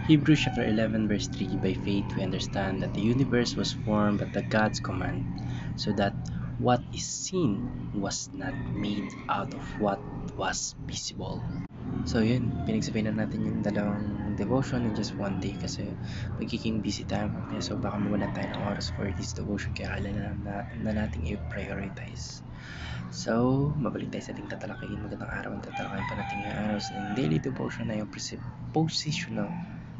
Hebrews chapter 11 verse 3. By faith we understand that the universe was formed by God's command, so that what is seen was not made out of what was visible. So yun, pinagsabihan na natin yung dalawang devotion in just one day kasi magiging busy tayo mamaya, so baka mawalan tayo ng oras for this devotion, kaya kailangan na nating i-prioritize. So, mabalik tayo sa ating tatalakayin. Magandang araw ang tatalakayin pa natin ngayong araw sa daily devotion na yung positional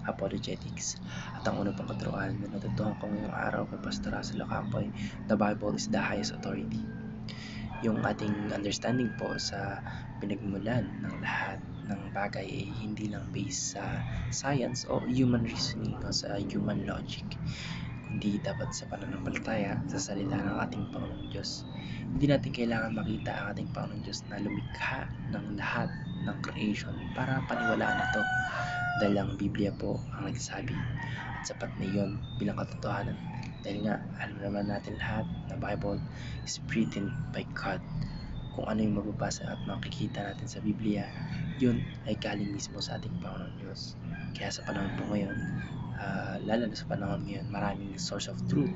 apologetics. At ang una pang katuruan na natutuhan ko ngayong araw kay Pastor Russell Ocampo ay the Bible is the highest authority. Yung ating understanding po sa pinagmulan ng lahat ng bagay ay hindi lang based sa science o human reasoning o sa human logic, kundi dapat sa pananampalataya sa salita ng ating Panginoong Diyos. Hindi natin kailangan makita ang ating Panginoong Diyos na lumikha ng lahat ng creation para paniwalaan ito, dahil ang Biblia po ang nagsasabi at sapat na iyon bilang katotohanan. Dahil nga, alam naman natin lahat na Bible is written by God. Kung ano yung mababasa at makikita natin sa Biblia, yun ay galing mismo sa ating Panginoong Diyos. Kaya sa panahon po ngayon, lalo na sa panahon ngayon, maraming source of truth.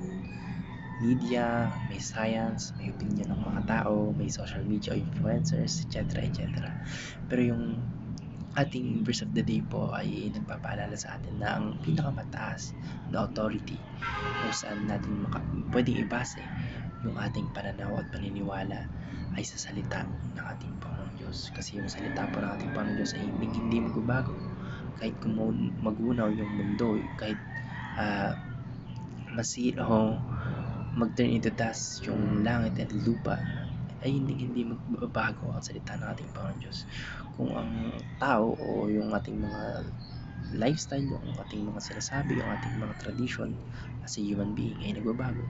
Media, may science, may opinion ng mga tao, may social media influencers, etc. etc. Pero yung ating verse of the day po ay nagpapaalala sa atin na ang pinakamataas na authority kung saan natin pwedeng ibase yung ating pananaw at paniniwala ay sa salita ng ating Panginoong Diyos. Kasi yung salita po ng ating Panginoong Diyos ay hindi magbabago. Kahit magunaw yung mundo, kahit masira o mag-turn into dust yung langit at lupa, ay hindi magbabago ang salita ng ating Panginoon Diyos. Kung ang tao o yung ating mga lifestyle, yung ating mga sinasabi, yung ating mga tradition as a human being ay nagbabago,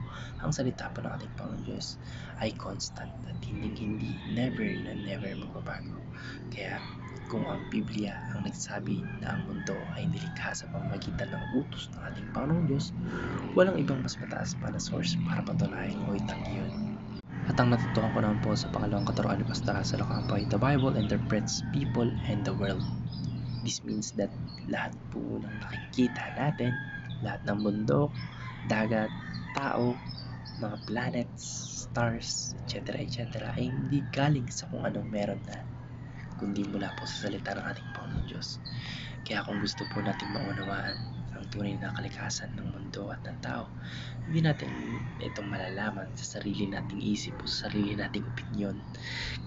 ang salita pa ng ating Panginoon Diyos ay constant at hindi never magbabago. Kaya kung ang Biblia ang nagsabi na ang mundo ay nilikha sa pamamagitan ng utos ng ating Panginoong Diyos, walang ibang mas mataas pa na source para patunayan o itanggi yun. At ang natutuhan ko naman po sa pangalawang katuruan ni Pastor Russell Ocampo ay the Bible interprets people and the world. This means that lahat po ng nakikita natin, lahat ng bundok, dagat, tao, mga planets, stars, etc. etc. ay hindi galing sa kung anong meron na, kundi mula po sa salita ng ating Panginoon Diyos. Kaya kung gusto po natin maunawaan ang tunay na kalikasan ng mundo at ng tao, hindi natin itong malalaman sa sarili nating isip o sa sarili nating opinion.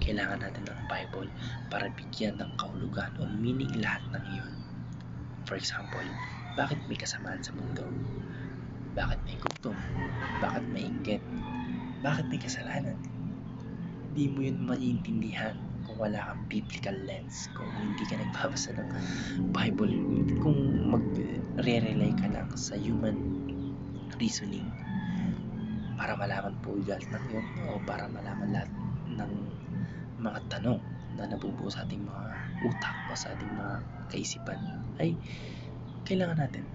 Kailangan natin ng Bible para bigyan ng kahulugan o meaning lahat ng iyon. For example, bakit may kasamaan sa mundo? Bakit may gutom? Bakit may inggit? Bakit may kasalanan? Hindi mo yun maiintindihan kung wala kang biblical lens, kung hindi ka nagbabasa ng Bible, kung magre-rely ka lang sa human reasoning para malaman po lahat ng yun o para malaman lahat ng mga tanong na nabubuo sa ating mga utak o sa ating mga kaisipan, ay kailangan natin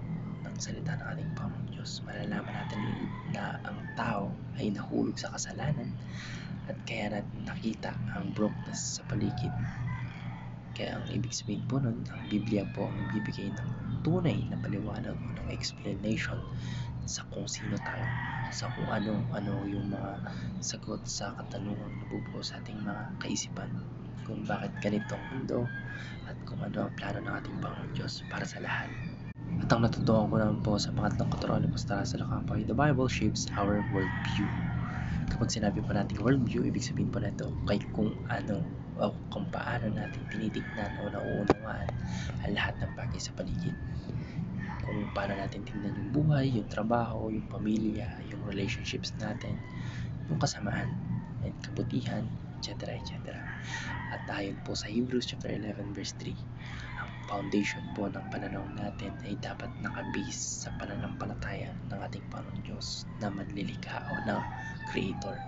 ng salita ng ating Panginoong Diyos. Malalaman natin na ang tao ay nahulog sa kasalanan at kaya natin nakita ang brokenness sa paligid. Kaya ang ibig sabihin po nun, ang Biblia po ang nagbibigay ng tunay na paliwanag o ng explanation sa kung sino tayo, sa kung ano yung mga sagot sa katanungang nabubuo sa ating mga kaisipan, kung bakit ganito ang mundo at kung ano ang plano ng ating Panginoong Diyos para sa lahat. At ang natutuhan ko naman po sa pangatlong katuruan ni Pastor Russell Ocampo ay the Bible shapes our worldview. Kapag sinabi po natin worldview, ibig sabihin po na ito kay kung ano o kung paano natin tinitignan o nauunawaan ang lahat ng bagay sa paligid. Kung paano natin tingnan yung buhay, yung trabaho, yung pamilya, yung relationships natin, yung kasamaan and kabutihan, etc. etc. At ayon po sa Hebrews chapter 11 verse 3, ang foundation po ng pananaw natin ay dapat nakabase sa pananampalataya ng ating Panginoong Diyos na manlilikha o na Creator.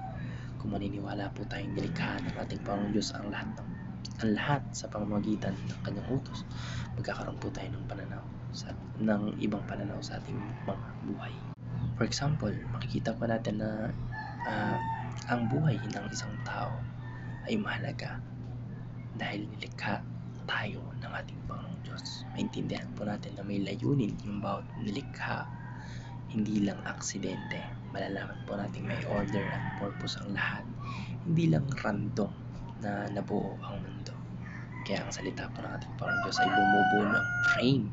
Kung maniniwala po tayong nilikha ng ating Panginoong Diyos ang lahat sa pamamagitan ng kanyang utos, magkakaroon po tayo ng ibang pananaw sa ating mga buhay. For example, makikita pa natin na ang buhay ng isang tao ay mahalaga dahil nilikha tayo ng ating Panginoong Diyos. Maintindihan po natin na may layunin yung bawat nilikha, hindi lang aksidente. Malalaman po natin may order at purpose ang lahat. Hindi lang random na nabuo ang mundo. Kaya ang salita po ng ating Panginoong Diyos ay bumubuo ng frame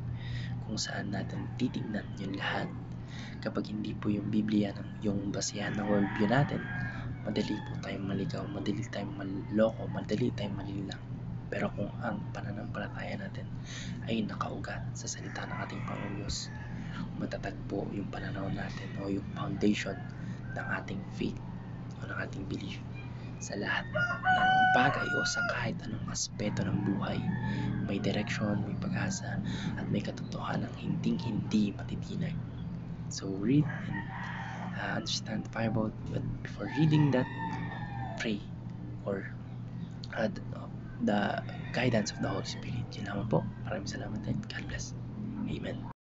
kung saan natin titignan yung lahat. Kapag hindi po yung Biblia yung basihan ng worldview natin, madali po tayong maligaw, madali tayong maloko, madali tayong malilang. Pero kung ang pananampalataya natin ay nakaugat sa salita ng ating Panginoong Diyos, matatag po yung pananaw natin o yung foundation ng ating faith o ng ating belief sa lahat ng bagay o sa kahit anong aspeto ng buhay. May direction, may pag-asa, at may katotohanan hindi matitinag. So read and understand the Bible, but before reading that, pray or the guidance of the Holy Spirit. Yun naman po. Maraming salamat and God bless. Amen.